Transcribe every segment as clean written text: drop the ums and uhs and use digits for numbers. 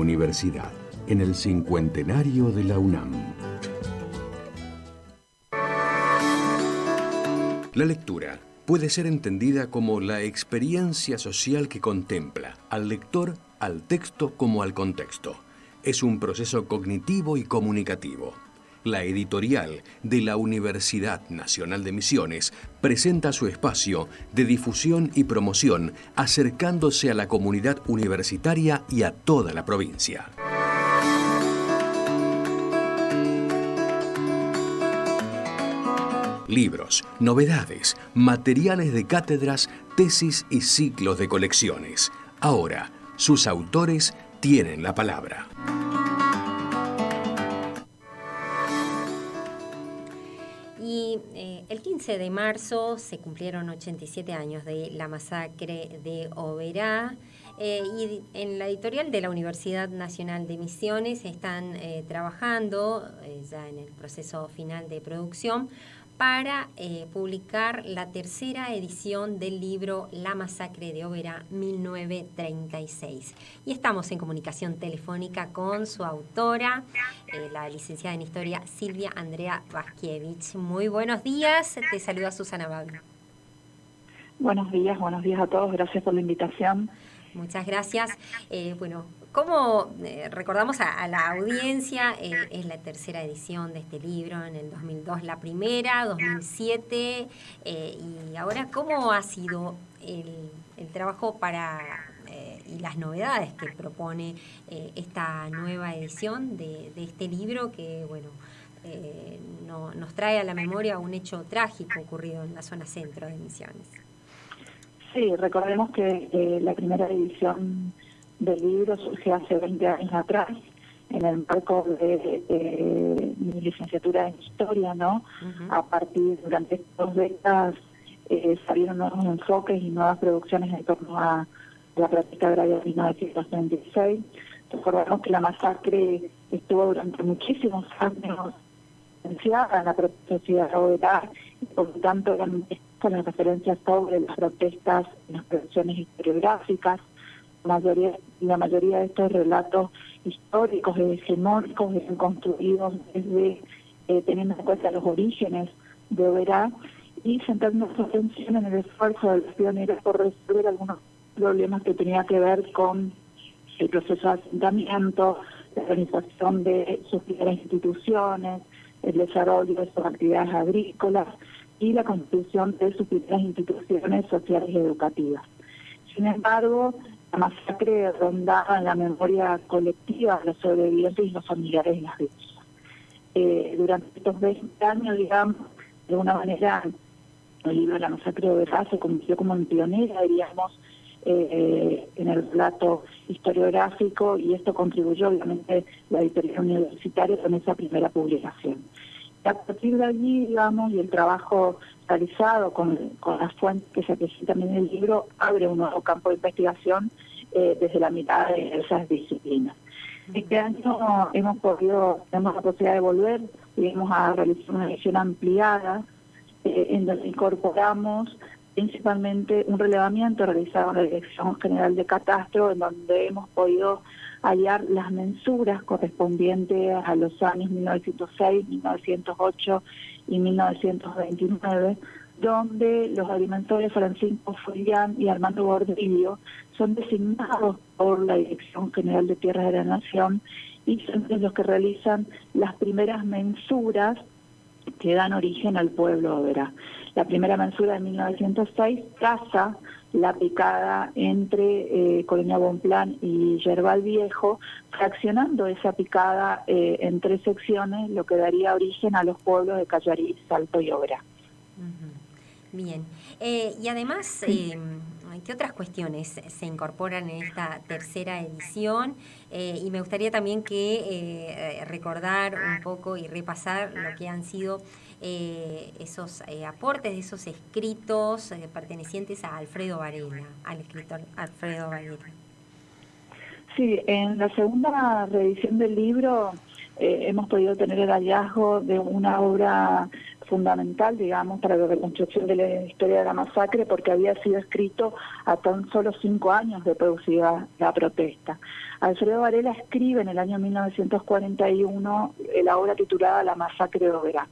Universidad, en el cincuentenario de la UNAM. La lectura puede ser entendida como la experiencia social que contempla al lector, al texto como al contexto. Es un proceso cognitivo y comunicativo. La editorial de la Universidad Nacional de Misiones presenta su espacio de difusión y promoción acercándose a la comunidad universitaria y a toda la provincia. Libros, novedades, materiales de cátedras, tesis y ciclos de colecciones. Ahora, sus autores tienen la palabra. Y el 15 de marzo se cumplieron 87 años de la masacre de Oberá. Y en la editorial de la Universidad Nacional de Misiones están trabajando ya en el proceso final de producción para publicar la tercera edición del libro La masacre de Oberá 1936. Y estamos en comunicación telefónica con su autora, la licenciada en Historia Silvia Andrea Waskiewicz. Muy buenos días, te saluda Susana Bagno. Buenos días a todos, gracias por la invitación. Muchas gracias. Como recordamos a la audiencia, es la tercera edición de este libro, en el 2002 la primera, 2007, y ahora, ¿cómo ha sido el trabajo y las novedades que propone esta nueva edición de este libro que, nos trae a la memoria un hecho trágico ocurrido en la zona centro de Misiones? Sí, recordemos que la primera edición del libro surgió hace 20 años atrás, en el marco de mi licenciatura en Historia, ¿no? Uh-huh. A partir, durante estas 2 décadas, salieron nuevos enfoques y nuevas producciones en torno a la práctica agraria de 1936. Recordemos que la masacre estuvo durante muchísimos años evidenciada en la propia sociedad de Oberá, y por lo tanto eran las referencias sobre las protestas en las producciones historiográficas. La mayoría de estos relatos históricos y hegemónicos eran construidos desde teniendo en cuenta los orígenes de Oberá y centrando su atención en el esfuerzo de los pioneros por resolver algunos problemas que tenían que ver con el proceso de asentamiento, la organización de sus primeras instituciones, el desarrollo de sus actividades agrícolas y la constitución de sus primeras instituciones sociales y educativas. Sin embargo, la masacre rondaba en la memoria colectiva de los sobrevivientes y los familiares de las víctimas. Durante estos 20 años, digamos, de alguna manera, el libro La masacre de Oberá se convirtió como en pionera, diríamos, en el relato historiográfico, y esto contribuyó, obviamente, la editorial universitaria con esa primera publicación. Y a partir de allí, digamos, y el trabajo realizado con las fuentes que se presentan en el libro, abre un nuevo campo de investigación desde la mirada de esas disciplinas. Este año tenemos la posibilidad de volver, digamos, a realizar una edición ampliada, en donde incorporamos principalmente un relevamiento realizado en la Dirección General de Catastro, en donde hemos podido hallar las mensuras correspondientes a los años 1906, 1908 y 1929, donde los agrimensores Francisco Fuellán y Armando Gordillo son designados por la Dirección General de Tierras de la Nación y son los que realizan las primeras mensuras que dan origen al pueblo de Oberá. La primera mensura de 1906 traza la picada entre Colonia Bonpland y Yerbal Viejo, fraccionando esa picada en 3 secciones, lo que daría origen a los pueblos de Callarí, Salto y Oberá. Uh-huh. Bien. Y además, ¿qué otras cuestiones se incorporan en esta tercera edición? Y me gustaría también recordar un poco y repasar lo que han sido esos aportes de esos escritos pertenecientes a Alfredo Varela, al escritor Alfredo Varela. Sí, en la segunda reedición del libro hemos podido tener el hallazgo de una obra fundamental, digamos, para la reconstrucción de la historia de la masacre, porque había sido escrito a tan solo 5 años de producida la protesta. Alfredo Varela escribe en el año 1941 la obra titulada La masacre de Oberá.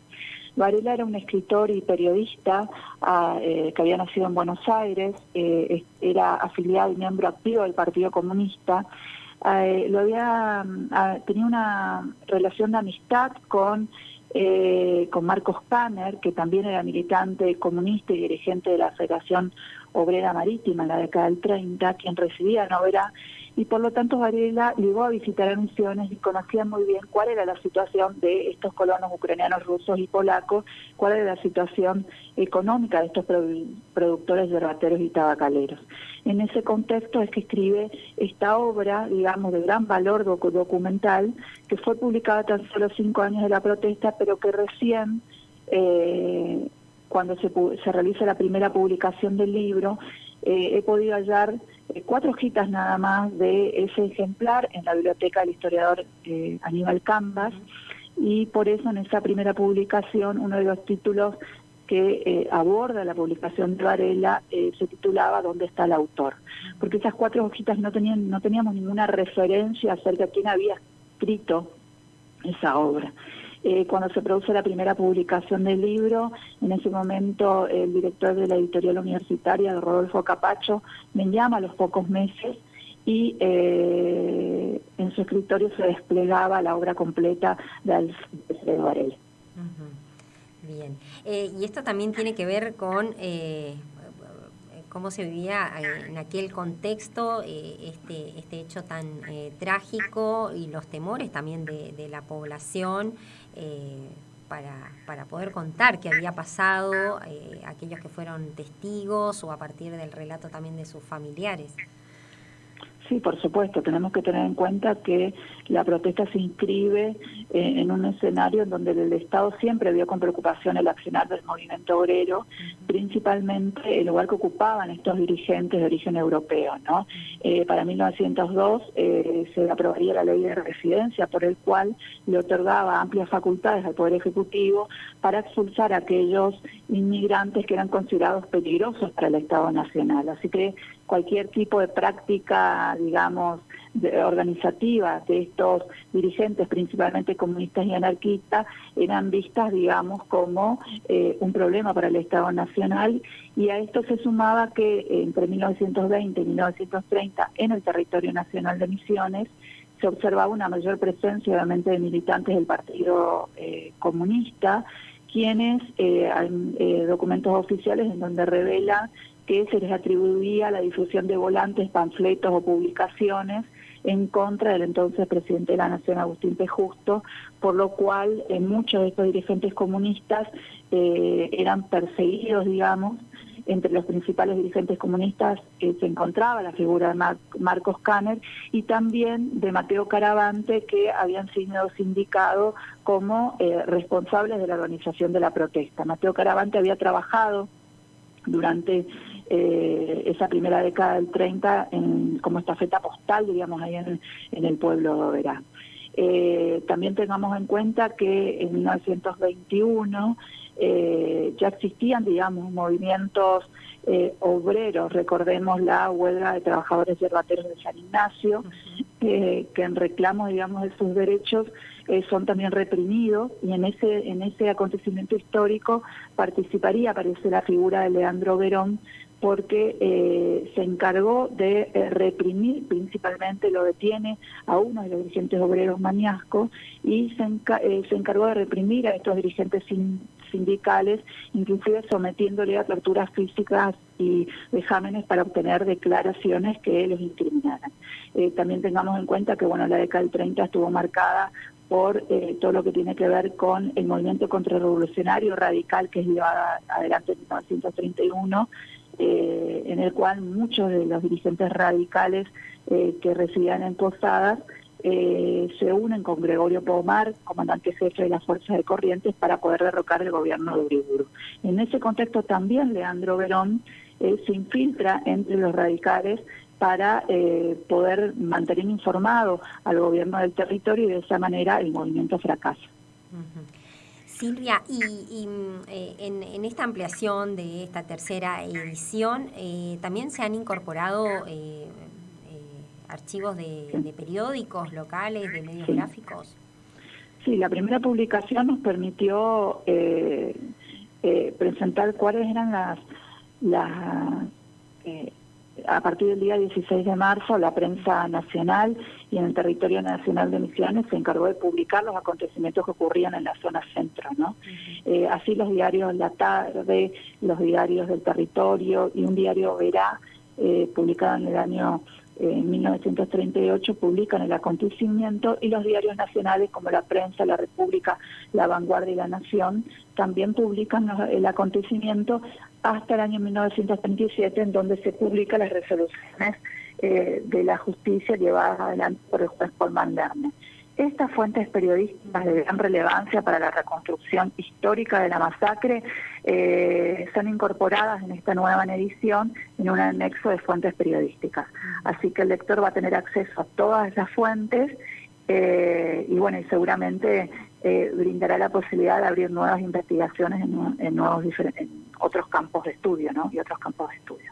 Varela era un escritor y periodista que había nacido en Buenos Aires, era afiliado y miembro activo del Partido Comunista. Tenía una relación de amistad con Marcos Kanner, que también era militante comunista y dirigente de la Federación Obrera Marítima en la década del 30, quien residía en Oberá, y por lo tanto Varela llegó a visitar a Misiones y conocía muy bien cuál era la situación de estos colonos ucranianos, rusos y polacos, cuál era la situación económica de estos productores yerbateros y tabacaleros. En ese contexto es que escribe esta obra, digamos, de gran valor documental, que fue publicada tan solo 5 años de la protesta, pero que recién, cuando se realiza la primera publicación del libro, he podido hallar 4 hojitas nada más de ese ejemplar en la biblioteca del historiador Aníbal Cambas, y por eso en esa primera publicación uno de los títulos que aborda la publicación de Varela se titulaba ¿Dónde está el autor? Porque esas 4 hojitas no teníamos ninguna referencia acerca de quién había escrito esa obra. Cuando se produce la primera publicación del libro, en ese momento el director de la editorial universitaria, Rodolfo Capacho, me llama a los pocos meses y en su escritorio se desplegaba la obra completa de Alfredo Varela. Bien. Y esto también tiene que ver con cómo se vivía en aquel contexto este hecho tan trágico, y los temores también de la población para poder contar qué había pasado, aquellos que fueron testigos o a partir del relato también de sus familiares. Sí, por supuesto, tenemos que tener en cuenta que la protesta se inscribe en un escenario en donde el Estado siempre vio con preocupación el accionar del movimiento obrero, principalmente el lugar que ocupaban estos dirigentes de origen europeo, ¿no? Para 1902 se aprobaría la ley de residencia, por el cual le otorgaba amplias facultades al Poder Ejecutivo para expulsar a aquellos inmigrantes que eran considerados peligrosos para el Estado Nacional. Así que cualquier tipo de práctica, digamos, organizativa de estos dirigentes, principalmente comunistas y anarquistas, eran vistas, digamos, como un problema para el Estado Nacional, y a esto se sumaba que entre 1920 y 1930 en el territorio nacional de Misiones se observaba una mayor presencia, obviamente, de militantes del Partido Comunista, quienes hay documentos oficiales en donde revelan que se les atribuía la difusión de volantes, panfletos o publicaciones en contra del entonces presidente de la Nación, Agustín P. Justo, por lo cual muchos de estos dirigentes comunistas eran perseguidos, digamos. Entre los principales dirigentes comunistas se encontraba la figura de Marcos Kanner y también de Mateo Caravante, que habían sido sindicados como responsables de la organización de la protesta. Mateo Caravante había trabajado durante esa primera década del 30 como estafeta postal, digamos, ahí en el pueblo de Oberá. También tengamos en cuenta que en 1921 ya existían, digamos, movimientos obreros. Recordemos la huelga de trabajadores yerbateros de San Ignacio, que en reclamo, digamos, de sus derechos son también reprimidos, y en ese acontecimiento histórico aparece la figura de Leandro Verón, porque se encargó de reprimir, principalmente lo detiene a uno de los dirigentes obreros Mañasco, y se encargó de reprimir a estos dirigentes sindicales, inclusive sometiéndole a torturas físicas y vejámenes para obtener declaraciones que los incriminaran. También tengamos en cuenta que la década del 30 estuvo marcada por todo lo que tiene que ver con el movimiento contrarrevolucionario radical que es llevado adelante en 1931, en el cual muchos de los dirigentes radicales que residían en Posadas se unen con Gregorio Pomar, comandante jefe de las fuerzas de Corrientes, para poder derrocar el gobierno de Uriburu. En ese contexto también Leandro Verón se infiltra entre los radicales para poder mantener informado al gobierno del territorio, y de esa manera el movimiento fracasa. Silvia, en esta ampliación de esta tercera edición, también se han incorporado archivos de periódicos locales, de medios gráficos. Sí, la primera publicación nos permitió presentar cuáles eran a partir del día 16 de marzo, la prensa nacional y en el territorio nacional de Misiones se encargó de publicar los acontecimientos que ocurrían en la zona centro, ¿no? Así los diarios La Tarde, los diarios del territorio y un diario Oberá, publicado en el año 1938, publican el acontecimiento, y los diarios nacionales como La Prensa, La República, La Vanguardia y La Nación también publican el acontecimiento hasta el año 1937, en donde se publican las resoluciones de la justicia llevadas adelante por el juez Paul Manderme. Estas fuentes periodísticas de gran relevancia para la reconstrucción histórica de la masacre son incorporadas en esta nueva edición en un anexo de fuentes periodísticas. Así que el lector va a tener acceso a todas esas fuentes y bueno, y seguramente brindará la posibilidad de abrir nuevas investigaciones en otros campos de estudio, ¿no? Y otros campos de estudio.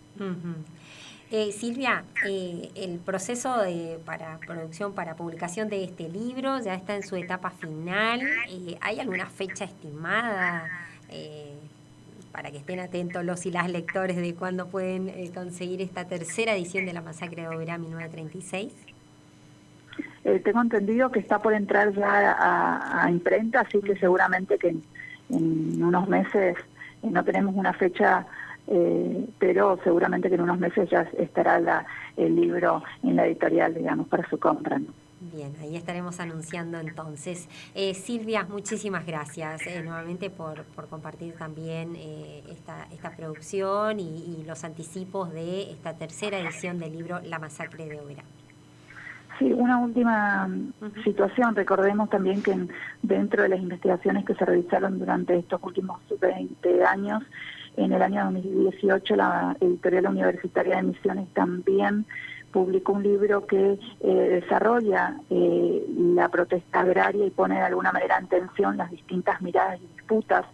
Silvia, el proceso para publicación de este libro ya está en su etapa final. ¿Hay alguna fecha estimada para que estén atentos los y las lectores de cuándo pueden conseguir esta tercera edición de La Masacre de Oberá 1936? Tengo entendido que está por entrar ya a imprenta, así que seguramente que en unos meses, no tenemos una fecha, pero seguramente que en unos meses ya estará el libro en la editorial, digamos, para su compra, ¿no? Bien, ahí estaremos anunciando entonces. Silvia, muchísimas gracias nuevamente por compartir también esta producción y los anticipos de esta tercera edición del libro La Masacre de Oberá. Sí, una última situación. Recordemos también que dentro de las investigaciones que se realizaron durante estos últimos 20 años, en el año 2018 la Editorial Universitaria de Misiones también publicó un libro que desarrolla la protesta agraria y pone de alguna manera en tensión las distintas miradas y disputas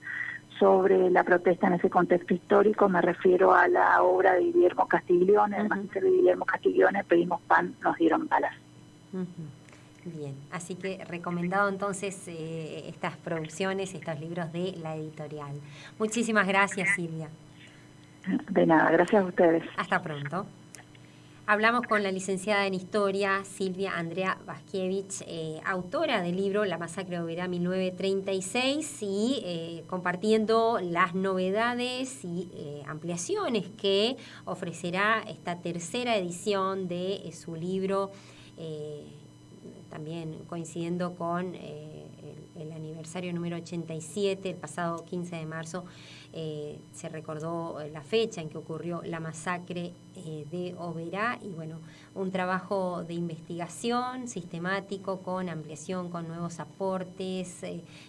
sobre la protesta en ese contexto histórico. Me refiero a la obra de Guillermo Castiglione, el magíster de Guillermo Castiglione, Pedimos pan, nos dieron balas. Bien, así que recomendado entonces estas producciones, estos libros de la editorial. Muchísimas gracias, Silvia. De nada, gracias a ustedes. Hasta pronto. Hablamos con la licenciada en Historia, Silvia Andrea Waskiewicz, autora del libro La Masacre de Oberá 1936, y compartiendo las novedades y ampliaciones que ofrecerá esta tercera edición de su libro, también coincidiendo con el aniversario número 87, el pasado 15 de marzo, se recordó la fecha en que ocurrió la masacre de Oberá, y bueno, un trabajo de investigación sistemático con ampliación, con nuevos aportes,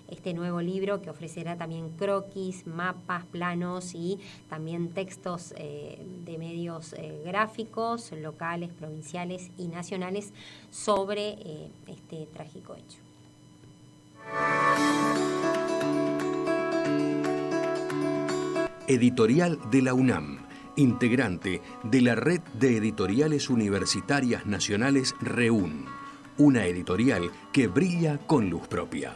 este nuevo libro que ofrecerá también croquis, mapas, planos y también textos de medios gráficos locales, provinciales y nacionales sobre este trágico hecho. Editorial de la UNAM, integrante de la Red de Editoriales Universitarias Nacionales REUN, una editorial que brilla con luz propia.